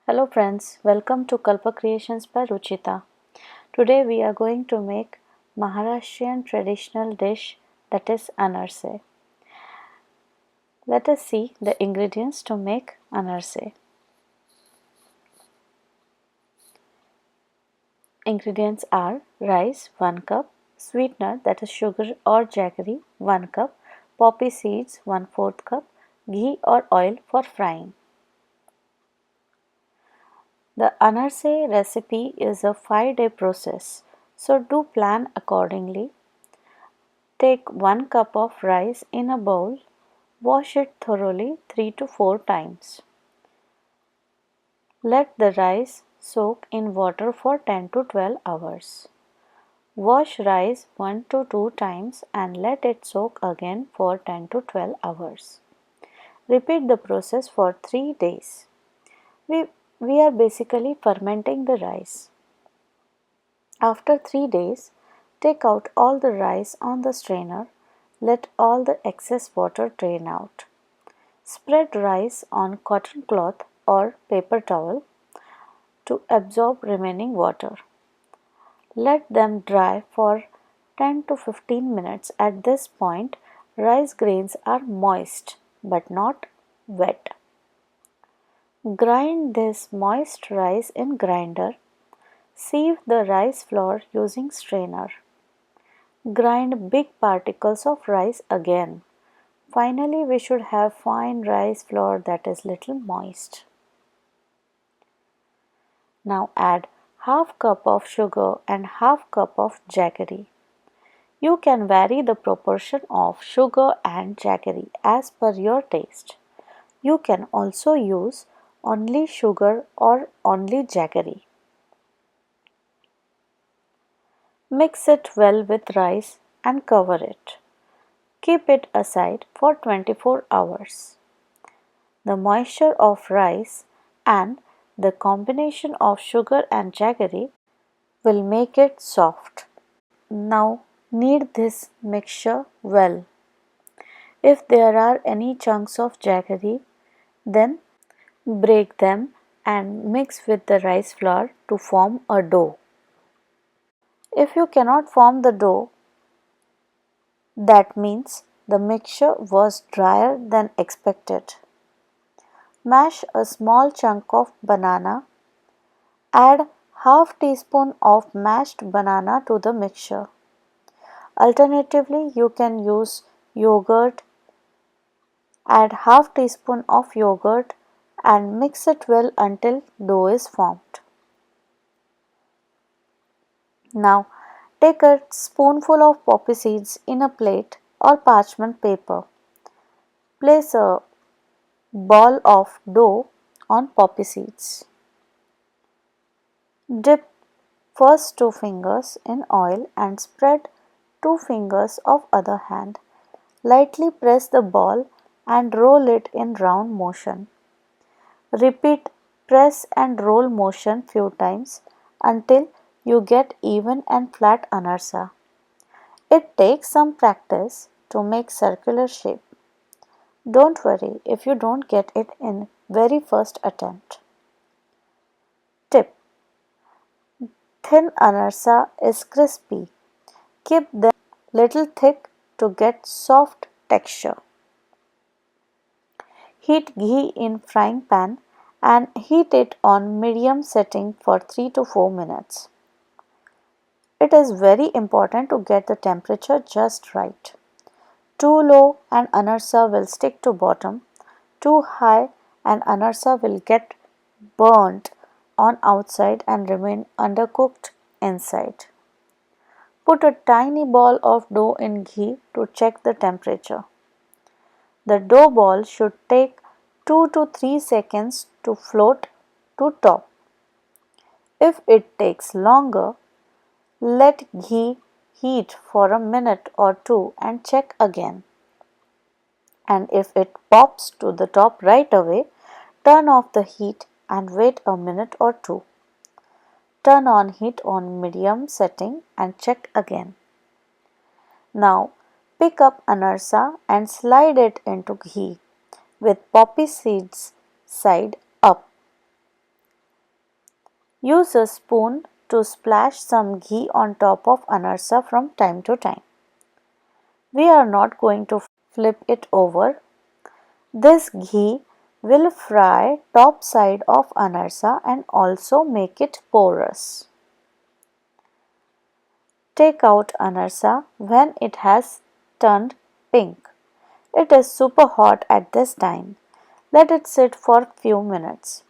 Hello friends, welcome to Kalpa Creations by Ruchita. Today we are going to make Maharashtrian traditional dish, that is Anarse. Let us see the ingredients to make Anarse. Ingredients are rice 1 cup, sweetener that is sugar or jaggery 1 cup, poppy seeds 1/4 cup, ghee or oil for frying. The Anarse recipe is a 5-day process, so do plan accordingly. Take 1 cup of rice in a bowl. Wash it thoroughly 3 to 4 times. Let the rice soak in water for 10 to 12 hours. Wash rice 1 to 2 times and let it soak again for 10 to 12 hours. Repeat the process for 3 days. We are basically fermenting the rice. After 3 days, take out all the rice on the strainer. Let all the excess water drain out. Spread rice on cotton cloth or paper towel to absorb remaining water. Let them dry for 10 to 15 minutes. At this point, rice grains are moist but not wet. Grind this moist rice in grinder. Sieve the rice flour using strainer. Grind big particles of rice again. Finally, we should have fine rice flour that is little moist. Now add half cup of sugar and half cup of jaggery. You can vary the proportion of sugar and jaggery as per your taste. You can also use only sugar or only jaggery. Mix it well with rice and cover it. Keep it aside for 24 hours. The moisture of rice and the combination of sugar and jaggery will make it soft. Now knead this mixture well. If there are any chunks of jaggery, then break them and mix with the rice flour to form a dough. If you cannot form the dough, that means the mixture was drier than expected. Mash a small chunk of banana. Add half teaspoon of mashed banana to the mixture. Alternatively, you can use yogurt. Add half teaspoon of yogurt and mix it well until dough is formed. Now take a spoonful of poppy seeds in a plate or parchment paper. Place a ball of dough on poppy seeds. Dip first 2 fingers in oil and spread 2 fingers of other hand. Lightly press the ball and roll it in round motion. Repeat press and roll motion few times until you get even and flat anarsa. It takes some practice to make circular shape. Don't worry if you don't get it in very first attempt. Tip: thin anarsa is crispy. Keep them little thick to get soft texture. Heat ghee in frying pan and heat it on medium setting for 3 to 4 minutes. It is very important to get the temperature just right. Too low and anarsa will stick to bottom. Too high and anarsa will get burnt on outside and remain undercooked inside. Put a tiny ball of dough in ghee to check the temperature. The dough ball should take 2 to 3 seconds to float to top. If it takes longer, let ghee heat for a minute or two and check again. And if it pops to the top right away, turn off the heat and wait a minute or two. Turn on heat on medium setting and check again. Now pick up anarsa and slide it into ghee with poppy seeds side up. Use a spoon to splash some ghee on top of anarsa from time to time. We are not going to flip it over. This ghee will fry top side of anarsa and also make it porous. Take out anarsa when it has turned pink. It is super hot at this time. Let it sit for few minutes.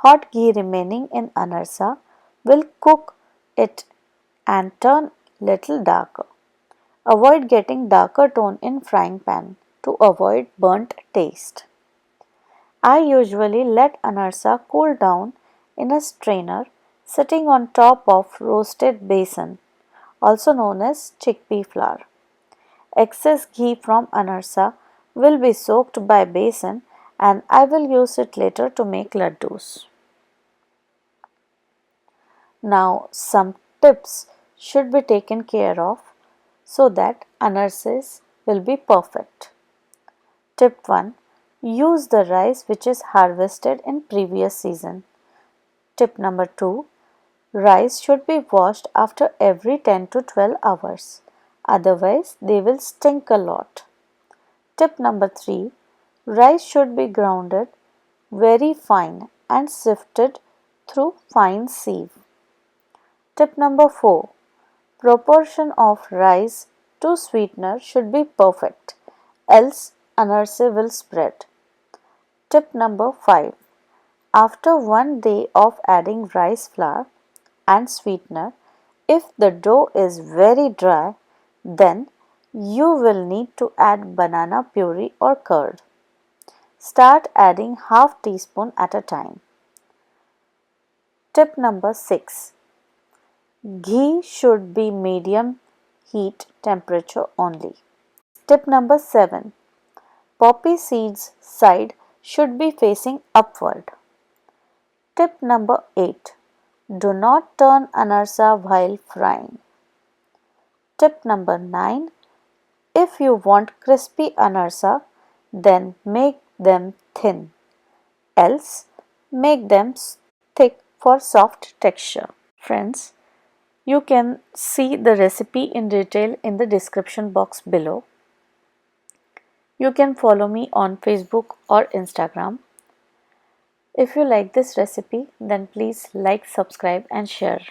Hot ghee remaining in anarsa will cook it and turn little darker. Avoid getting darker tone in frying pan to avoid burnt taste. I usually let anarsa cool down in a strainer sitting on top of roasted besan, also known as chickpea flour. Excess ghee from anarsa will be soaked by besan and I will use it later to make laddus. Now some tips should be taken care of so that anarses will be perfect. Tip 1. Use the rice which is harvested in previous season. Tip number 2. Rice should be washed after every 10 to 12 hours. Otherwise, they will stink a lot. Tip number 3. Rice should be grounded very fine and sifted through fine sieve. Tip number 4. Proportion of rice to sweetener should be perfect, else anarse will spread. Tip number 5. After 1 day of adding rice flour and sweetener, if the dough is very dry, then you will need to add banana puree or curd. Start adding half teaspoon at a time. Tip number 6. Ghee should be medium heat temperature only. Tip number 7. Poppy seeds side should be facing upward. Tip number 8. Do not turn anarsa while frying. Tip number 9. If you want crispy anarsa, then make them thin. Else, make them thick for soft texture. Friends, you can see the recipe in detail in the description box below. You can follow me on Facebook or Instagram. If you like this recipe, then please like, subscribe and share.